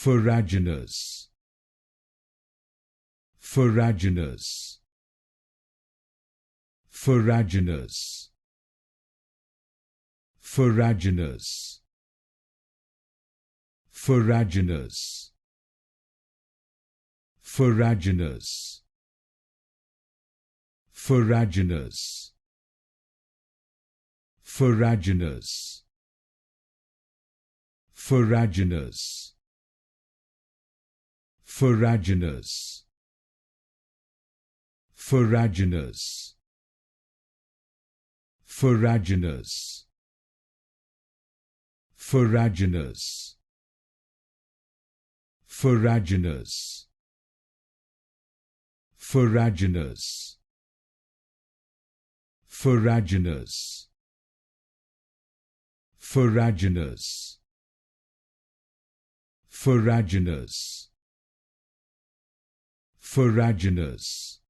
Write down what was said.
Farraginous, Farraginous, Farraginous, Farraginous, Farraginous, Farraginous, Farraginous, Farraginous, Farraginous, Farraginous, Farraginous, Farraginous, Farraginous, Farraginous, Farraginous, Farraginous, Farraginous, Farraginous, Farraginous,